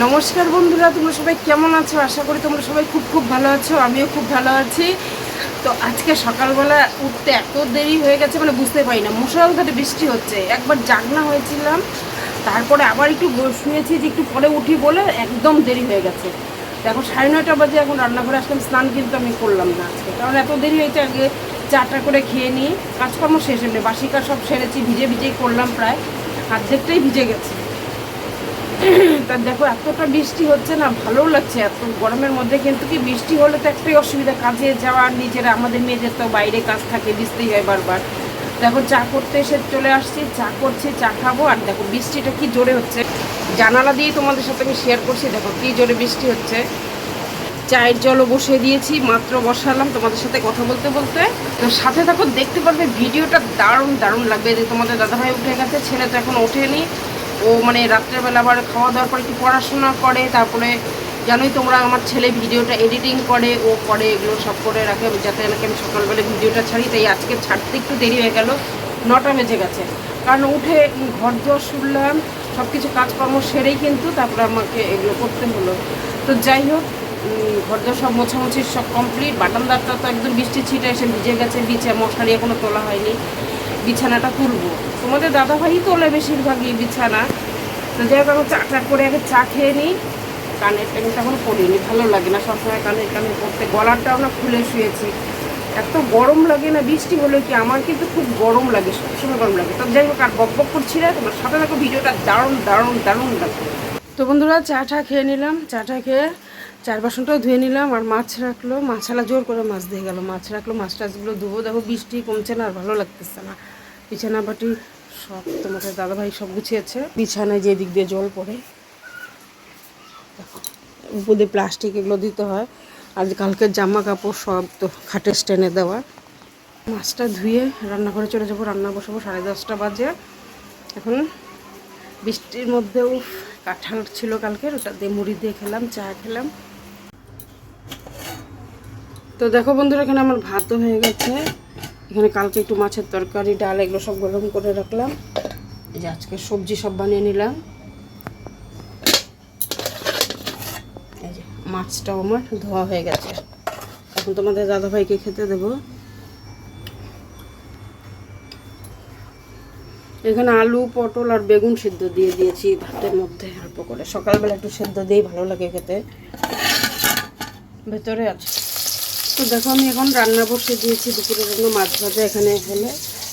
নমস্কার বন্ধুরা, তোমরা সবাই কেমন আছো? আশা করি তোমরা সবাই খুব খুব ভালো আছো। আমিও খুব ভালো আছি। তো আজকে সকালবেলা উঠতে এত দেরি হয়ে গেছে, মানে বুঝতে পারি না। মুষলধারে বৃষ্টি হচ্ছে, একবার জাগনা হয়েছিলাম, তারপরে আবার একটু শুয়েছি যে একটু পরে উঠি বলে একদম দেরি হয়ে গেছে। তো এখন 9:30 বাজে, এখন রান্নাঘরে আসলাম। স্নান কিন্তু আমি করলাম না আজকে, কারণ এত দেরি হয়েছে। আগে চাটা করে খেয়ে নিই, কাজকর্ম শেষ এমনি বাসি কাজ সব সেরেছি, ভিজে ভিজেই করলাম, প্রায় অর্ধেকটাই ভিজে গেছে। তা দেখো এতটা বৃষ্টি হচ্ছে না, ভালোও লাগছে এত গরমের মধ্যে। কিন্তু কি বৃষ্টি হলে তো একটাই অসুবিধা, কাজে যাওয়ার, নিজেরা আমাদের মেয়েদের তো বাইরে কাজ থাকে, ভিজতেই হয় বারবার। দেখো চা করতে এসে চলে আসছি, চা করছি, চা খাবো। আর দেখো বৃষ্টিটা কি জোরে হচ্ছে, জানালা দিয়ে তোমাদের সাথে আমি শেয়ার করছি। দেখো কি জোরে বৃষ্টি হচ্ছে। চায়ের জলও বসিয়ে দিয়েছি, মাত্র বসালাম তোমাদের সাথে কথা বলতে বলতে। তো সাথে থাকো, দেখতে পারবে ভিডিওটা দারুণ দারুণ লাগবে। যে তোমাদের দাদাভাই উঠে গেছে, ছেলে তো এখন ওঠেনি। ও মানে রাত্রেবেলা আবার খাওয়া দাওয়ার পর একটু পড়াশোনা করে, তারপরে জানোই তোমরা আমার ছেলে ভিডিওটা এডিটিং করে, ও করে এগুলো সব করে রাখে, যাতে নাকি আমি সকালবেলা ভিডিওটা ছাড়ি। তাই আজকে ছাড়তে একটু দেরি হয়ে গেল, 9টা বেজে গেছে। কারণ উঠে ঘর দুয়ার শুনলাম, সব কিছু কাজকর্ম সেরেই কিন্তু তারপরে আমাকে এগুলো করতে হলো। তো যাই হোক, ঘরদোর সব মোছামুছি সব কমপ্লিট। বাটানদারটা তো একদম বৃষ্টি ছিটে এসে ভিজে গেছে, মশারি এখনও তোলা হয়নি। বিছানাটা তুলবো, তোমাদের দাদাভাই তোলে বেশিরভাগই বিছানা। তো যাই হোক, আমি চা করে আগে চা খেয়ে নিই। কানের টেনটা এখন পড়িনি, ভালো লাগে না সবসময় কানে পড়তে। গলাটাও না খুলে শুয়েছি, এত গরম লাগে না। বৃষ্টি হলে কি আমার কিন্তু খুব গরম লাগে, সবসময় গরম লাগে। তো যাই হোক, আর বক করছি না, তোমার সাথে দেখো ভিডিওটা দারুণ দারুণ দারুণ লাগবে। তো বন্ধুরা চাটা খেয়ে নিলাম, চাটা খেয়ে চার বাসনটাও ধুয়ে নিলাম। আর মাছ রাখলো, মাছালা জোর করে মাছ দিয়ে গেল। মাছ রাখলো, মাছ টাছগুলো ধুবো। দেখো বৃষ্টি কমছে না, আর ভালো লাগতেছে না। বিছানা বাটি সব তোমাদের দাদাভাই সব গুছিয়েছে। বিছানায় যে দিক দিয়ে জল পড়ে, দেখো উপর দিয়ে প্লাস্টিক এগুলো দিতে হয়। আজ কালকের জামা কাপড় সব তো খাটে স্ট্যান্ডে দেওয়া। মাছটা ধুয়ে রান্নাঘরে চলে যাবো, রান্না বসাবো। 10:30 বাজে এখন। বৃষ্টির মধ্যেও কাঁঠাল ছিল কালকের, ওটা দিয়ে মুড়ি দিয়ে খেলাম, চা খেলাম। তো দেখো বন্ধুরা, এখানে আমার ভাতও হয়ে গেছে। এখানে কালকে একটু মাছের তরকারি, ডাল এগুলো সব গরম করে রাখলাম। এই যে আজকে সবজি সব বানিয়ে নিলাম। এই যে মাছটাও আমার ধোয়া হয়ে গেছে, এখন তোমাদের দাদাভাইকে খেতে দেবো। এখানে আলু, পটল আর বেগুন সিদ্ধ দিয়ে দিয়েছি ভাতের মধ্যে অল্প করে। সকালবেলা একটু সিদ্ধ দিয়েই ভালো লাগে খেতে। ভেতরে আছে। তো দেখো আমি এখন রান্না বসিয়ে দিয়েছি দুপুরের জন্য। মাছ ভাজা এখানে হলে,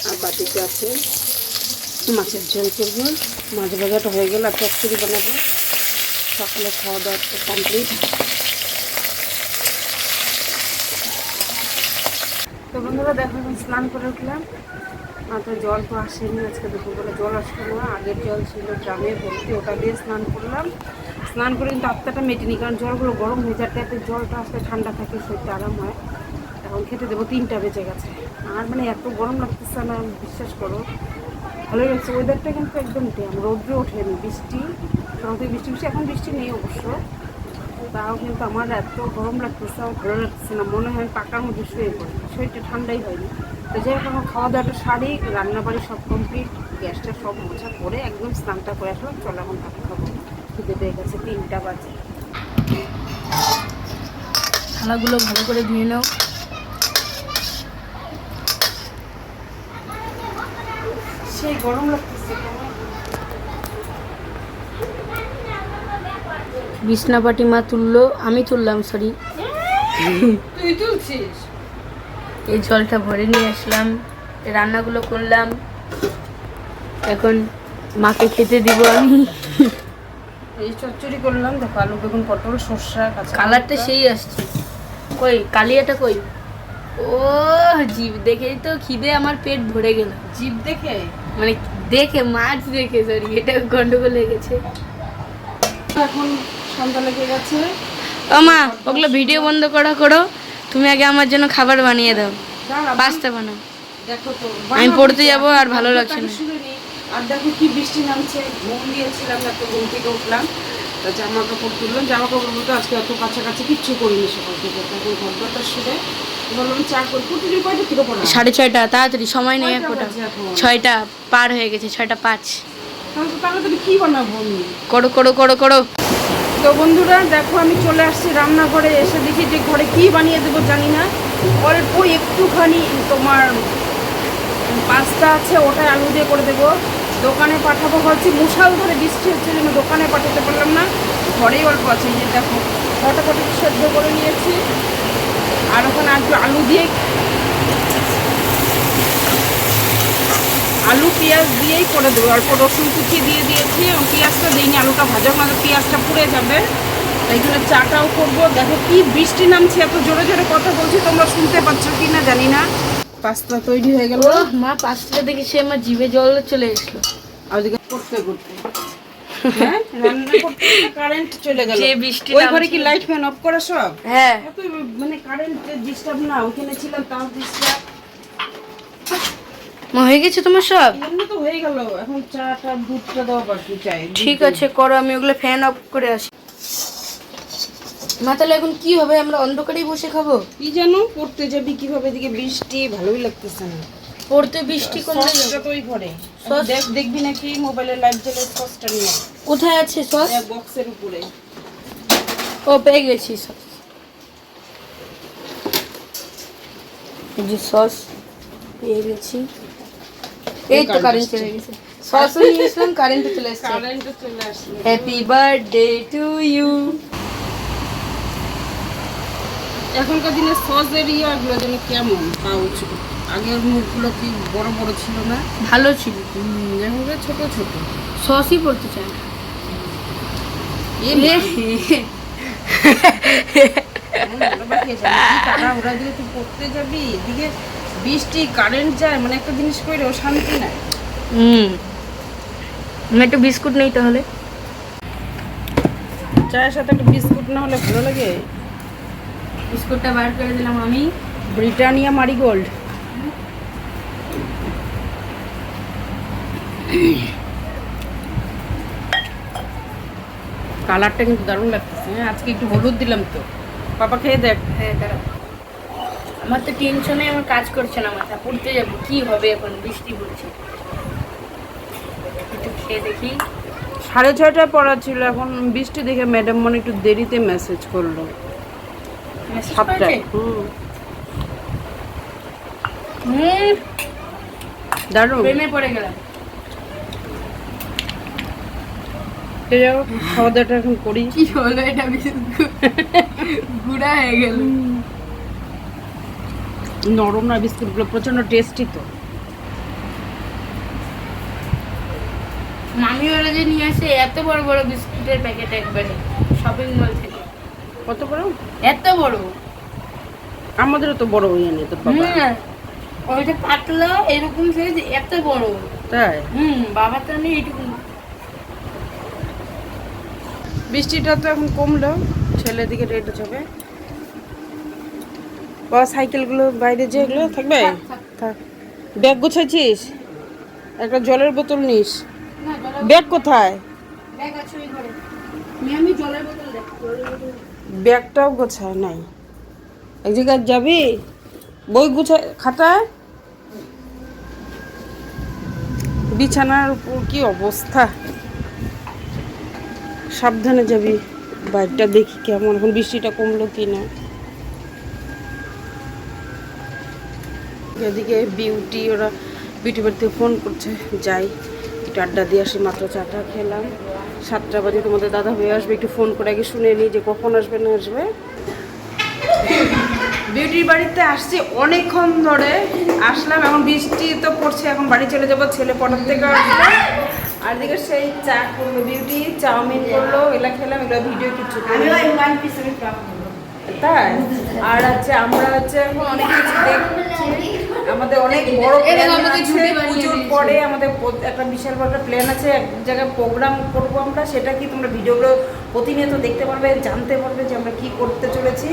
আর বাটিতে আছে মাছের ঝোল করবো। মাছ ভাজাটা হয়ে গেলে আর চচ্চড়ি বানাবো। সকালে খাওয়া দাওয়া তো কমপ্লিট। তো বন্ধুরা দেখো, আমি স্নান করে উঠলাম। মাথায় জল তো আসেনি আজকে, দুপুরবেলা জল আসলো না। আগের জল ছিল ড্রামে ভর্তি, ওটা দিয়ে স্নান করলাম। স্নান করে কিন্তু আত্মাটা মেটেনি, কারণ জলগুলো গরম হয়ে যায়। ট্যাপের জলটা আসলে ঠান্ডা থাকে, শরীরটা আরাম হয়। এখন খেতে দেবো, 3টা বেজে গেছে। আর মানে এত গরম লাগতেছে না, বিশ্বাস করো। ভালোই লাগছে ওয়েদারটা, কিন্তু একদম ড্যাম। রৌদ্র ওঠেনি, বৃষ্টি সকাল থেকে বৃষ্টি বৃষ্টি, এখন বৃষ্টি নেই অবশ্য। তাও কিন্তু আমার এত গরম লাগতেছে, আমার ভালো লাগতেছে না। মনে হয় পাকার মধ্যে শুয়ে পড়ি, শরীরটা ঠান্ডাই হয়নি। তো যাই হোক, আমার খাওয়া দাওয়াটা সারি, রান্নাবাড়ি সব কমপ্লিট, গ্যাসটা সব মোছা করে একদম স্নানটা করে আসলাম। চলো এখন ভাত খাবো, খিদে পেয়ে গেছে। 3টা বাজে। থালাগুলো ভালো করে ধুয়ে নাও। সেই গরম লাগতেছে। বিছনাপাটি মা তুললো, আমি তুললাম, সরি। তুই তুলছিস? এই জলটা ভরে নিয়ে আসলাম, রান্নাগুলো করলাম। এখন মাকে খেতে দিব আমি। এই চচ্চড়ি করলাম, দেখো আলু, বেগুন, পটল, সর্ষা, কাঁচা কালারটা সেই আসছে। কই কালিয়াটা কই? ও জিভ দেখেই তো খিদে আমার পেট ভরে গেল। জিভ দেখে, মানে দেখে, মাছ দেখে, সরি, এটা গন্ডগোল হয়ে গেছে। এখন সন্ধ্যা লেগে গেছে। ও মা, ওগুলো ভিডিও বন্ধ করো। তুমি আগে আমার জন্য খাবার বানিয়ে দাও, পাস্তা বানাও। দেখো তো, আমি পড়তে যাবো আর ভালো লাগছে না। আর দেখো কি বৃষ্টি নামছে। ঘুম দিয়েছিলাম না, তো ঘুম থেকে উঠলাম। তা জামা কাপড় তুললাম। জামা কাপড় বলতে আজকে এত কাছাকাছি কিচ্ছু করিনি সকাল থেকে। তখন ঘরটা শুনে বললাম চা করি। প্রতিদিন কয়টা থেকে পড়া? 6:30, তাড়াতাড়ি, সময় নেই এক ফোঁটা। 6টা পার হয়ে গেছে, 6টা 5। তাহলে কি বানাবো আমি? করো। তো বন্ধুরা দেখো আমি চলে আসছি রান্নাঘরে, এসে দেখি যে ঘরে কি বানিয়ে দেবো জানি না। অল্প একটুখানি তোমার পাস্তা আছে, ওটাই আলু দিয়ে করে দেবো। দোকানে পাঠাবো হচ্ছে, মুষলধারে বৃষ্টি হচ্ছে জন্য দোকানে পাঠাতে পারলাম না, ঘরেই অল্প আছে। এই যে দেখো ফটাফটি সেদ্ধ করে নিয়েছি, আর ওখানে একটু আলু দিয়ে আলু পেঁয়াজ দিয়েই করে দেবো। অল্প রসুন কুচি দিয়ে দিয়েছি এবং পেঁয়াজটা দিইনি, আলুটা ভাজা না পেঁয়াজটা পুড়ে যাবে। তাই জন্য চাটাও করবো। দেখো কি বৃষ্টি নামছে, এত জোরে জোরে কথা বলছি, তোমরা শুনতে পাচ্ছ কি না জানি না। পাস্তা তৈরি হয়ে গেল। মা পাস্তাটা দেখে সে আমার জিভে জল চলে এসলো। আর ওদিকে করতে করতে হ্যাঁ রান্না করতে কারেন্ট চলে গেল। যে বৃষ্টি ওই ঘরে কি লাইট ফ্যান অফ করা সব? হ্যাঁ এত মানে কারেন্ট ডিস্টার্ব না, ওখানে ছিলাম তাও ডিস্টার্ব। মা হয়ে গেছে তোমার সব? এমনি তো হয়ে গেল, এখন চাটা দুধটা দেওয়া বাকি চাই। ঠিক আছে করো, আমি ওগুলো ফ্যান অফ করে আসি। মা তাহলে এখন কি হবে, আমরা অন্ধকারেই বসে খাবো? কি জানো পড়তে যাবি কিভাবে, এদিকে বৃষ্টি ভালোই লাগতেছে না। পড়তে বৃষ্টি কমলে সসটা যাবে। তো ওই ঘরে। সস? দেখবি নাকি মোবাইলে লাইট জ্বলে সসটা নিয়ে কোথায় আছে সস? বক্সের উপরে। ও পেয়ে গেছি সস। এই যে সস পেয়ে গেছি। এই তো কারেন্ট চলে গেছে। সসও নিয়ে এসলাম, কারেন্ট চলে এসেছে। কারেন্ট চলে আসলো। Happy birthday to you. এখনকার দিনে সসের ইয়াগুলো যেন কেমন পাউচ, আগের মুখগুলো কি বড় বড় ছিল না? ভালো ছিল, এখনকার ছোট ছোট। সসই পড়তে চায় না। ওরা দিকে তুই পড়তে যাবি, এদিকে বৃষ্টি কারেন্ট যায়, মানে একটা জিনিস করে ও শান্তি নাই। আমি একটু বিস্কুট নেই তাহলে। চায়ের সাথে একটা বিস্কুট না হলে ভালো লাগে। বিস্কুটটা বার করে দিলাম আমি। Britannia marigold. কালারটা কিন্তু দারুণ লাগতেছে। হ্যাঁ আজকে একটু হলুদ দিলাম তো, পাপা খেয়ে দেখ। হ্যাঁ দাঁড়াও, আমার তো টেনশনে আমার কাজ করছে না মাথা। পড়তে যাবো কি হবে, এখন বৃষ্টি পড়ছে। একটু খেয়ে দেখি। 6:30টায় পড়া ছিল, এখন বৃষ্টি দেখে ম্যাডাম মনে একটু দেরিতে মেসেজ করলো। মেসেজ 7টায়। দারুণ। প্রেমে পড়ে গেলাম। যাও খাওয়া দাওয়াটা এখন করি। কি হলো এটা, গুড়া হয়ে গেল। নরম না বিস্কুটগুলো, প্রচন্ড টেস্টি তো। মামি ওরা যে নিয়ে আসে এত বড় বড় বিস্কুটের প্যাকেট একবারে শপিং মল থেকে। কত বড়? এত বড়। আমাদেরও তো বড় হয়ে নি তো বাবা। ওইটা পাতলা এরকম সাইজ, এত বড়। তাই বাবা তো নেই এইটুকু। বৃষ্টিটা তো এখন কমলো, ছেলের দিকে রেড যাবে। বাবা সাইকেলগুলো বাইরে যে এগুলো থাকবে। থাক। ব্যাগ গোছাইছিস? একটা জলের বোতল নিস। ব্যাগ কোথায়? ব্যাগ আছে ওই ঘরে। আমি জলের বোতল দেখ। ব্যাগটাও গোছায় নাই। এক জায়গায় যাবি, বই গুছায় খাতায়। বিছানার উপর কি অবস্থা, সাবধানে যাবি। বাইকটা দেখি কেমন, এখন বৃষ্টিটা কমলো কি না। এদিকে বিউটি ওরা বিউটি বাড়িতে ফোন করছে, যাই একটু আড্ডা দিয়ে আসি। মাত্র চাটা খেলাম, 7টা বাজে তোমাদের দাদা হয়ে আসবে, একটু ফোন করে আগে শুনে নিই যে কখন আসবে না আসবে। বিউটির বাড়িতে আসছি অনেকক্ষণ ধরে, আসলাম, এখন বৃষ্টি তো পড়ছে, এখন বাড়ি চলে যাবো। ছেলে পড়ার থেকে আসবে, আর দিকে সেই চা করলো বিউটি, চাউমিন করলো, এগুলো খেলাম, এগুলো ভিডিও কিছু তাই। আর হচ্ছে আমরা হচ্ছে এখন অনেক কিছু দেখছি, আমাদের অনেক বড় প্ল্যান আছে। পুজোর পরে আমাদের একটা বিশাল বড় একটা প্ল্যান আছে, এক জায়গায় প্রোগ্রাম করবো আমরা। সেটা কি তোমরা ভিডিওগুলো প্রতিনিয়ত দেখতে পারবে, জানতে পারবে যে আমরা কি করতে চলেছি।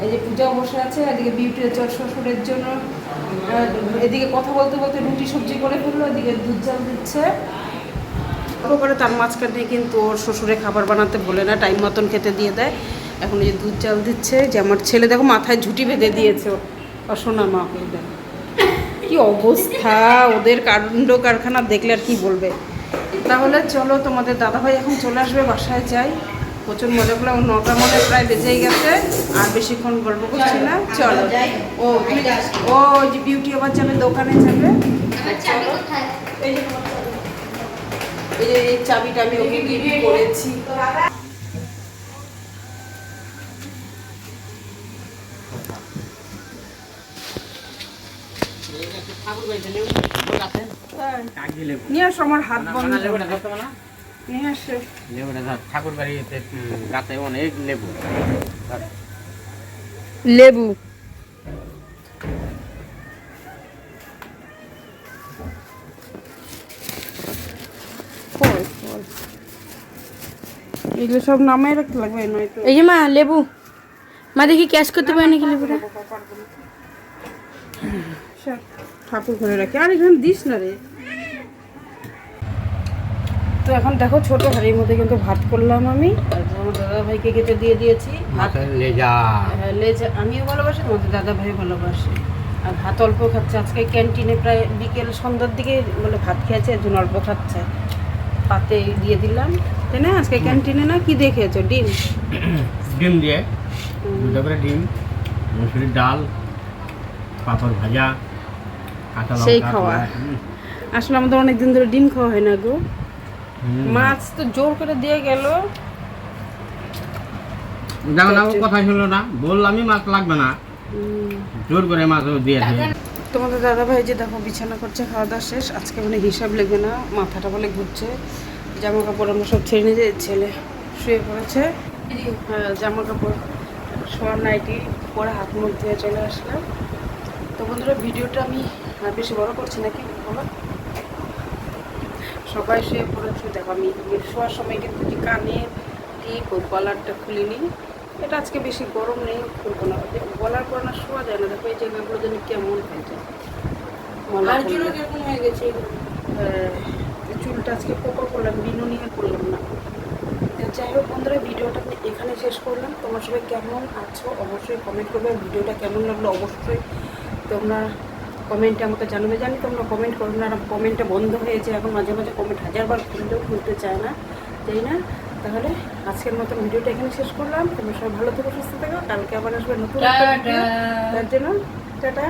এই যে পূজা বসে আছে, এদিকে বিউটি হচ্ছে ওর শ্বশুরের জন্য, এদিকে কথা বলতে বলতে রুটি সবজি করে ফেললো, এদিকে দুধ জাল দিচ্ছে করে। তার মাঝখানে কিন্তু ওর শ্বশুরে খাবার বানাতে বলে না, টাইম মতন খেতে দিয়ে দেয়। এখন এই যে দুধ চাল দিচ্ছে, যে আমার ছেলে দেখো মাথায় ঝুঁটি বেঁধে দিয়েছে ওর সোনা মা। কি অবস্থা ওদের, কাণ্ড কারখানা দেখলে আর কি বলবে। তাহলে চলো, তোমাদের দাদাভাই এখন চলে আসবে, বাসায় যাই। প্রচুর মজা করলাম, 9টা মনে প্রায় বেজেই গেছে, আর বেশিক্ষণ গল্প করছি না, চলো। ও ও যে বিউটি আবার যাবে দোকানে যাবে, চলো। এই যে এই চাবিটা আমি ওকে গিফট করেছি। নিয়ে আসো, আমার হাত বন্ধ, নিয়ে আসো। ঠাকুর বাড়িতে গাছে অনেক লেবু। লেবু এগুলো সব নামাই রাখতে লাগবে, নয়তো এই যে মা লেবু, মা দেখি ক্যাশ করতে পারে নাকি লেবুটা। ঠাকুর ঘরে রাখি, আর এখানে দিস না রে। তো এখন দেখো ছোট হাড়ির মধ্যে কিন্তু ভাত করলাম আমি, আর আমার দাদা ভাইকে কেটে দিয়ে দিয়েছি ভাত। লেজা লেজা আমিও ভালোবাসি, তোমাদের দাদা ভাই ভালোবাসে। আর ভাত অল্প খাচ্ছে, আজকে ক্যান্টিনে প্রায় বিকেল সন্ধ্যার দিকে বলে ভাত খেয়েছে, এর জন্য অল্প খাচ্ছে। পাতে দিয়ে দিলাম, তাই না? আজকে ক্যান্টিনে না কি দিয়ে খেয়েছো? ডিম, ডিম দিয়ে, দুটো করে ডিম, মুসুরির ডাল, পাঁপড় ভাজা, কাঁচা সেই লঙ্কা। খাওয়া। আসলে আমাদের অনেকদিন ধরে ডিম খাওয়া হয় না গো। মাছ তো জোর করে দিয়ে গেল। দেখো না, ও কথা শুনলো না, বললামই মাছ লাগবে না, জোর করে মাছ দিয়ে দিল। তোমাদের দাদা ভাই যে দেখো বিছানা করছে, খাওয়া দাওয়া শেষ, আজকে মানে হিসাব লেগে না, মাথাটা বলে ঘুরছে। জামা কাপড় আমরা সব ছেড়ে নিয়ে, ছেলে শুয়ে পড়েছে। জামা কাপড় শোয়ার নাইটি পরে হাত মুখ ধুয়ে চলে আসলাম। তো বন্ধুরা ভিডিওটা আমি আর বেশি বড় করছি নাকি বলো? সবাই শুয়ে পড়েছে, দেখো আমি শোয়ার সময় কিন্তু যে কানের টিপ ও গলারটা খুলিনি, এটা আজকে বেশি গরম নেই, খুলবো না, গলার পর না শোয়া যায় না। দেখো এই জায়গাগুলো যেন কেমন হয়ে যায়, কেমন হয়ে গেছে চুলটা আজকে পোকা করলাম, বিনু নিয়ে করলাম না। যাই হোক বন্ধুরা, ভিডিওটা আমি এখানে শেষ করলাম। তোমরা সবাই কেমন আছো অবশ্যই কমেন্ট করবে, ভিডিওটা কেমন লাগলো অবশ্যই তোমরা কমেন্টে আমাকে জানাবে। জানি তোমরা কমেন্ট করো না, কমেন্টটা বন্ধ হয়েছে এখন, মাঝে মাঝে কমেন্ট হাজারবার খুললেও খুলতে চায় না, তাই না? তাহলে আজকের মতন ভিডিওটা এখানে শেষ করলাম। তোমরা সবাই ভালো থেকো, সুস্থ থেকো, কালকে আবার আসবে নতুন একটা ভিডিও। তার জন্য টাটা।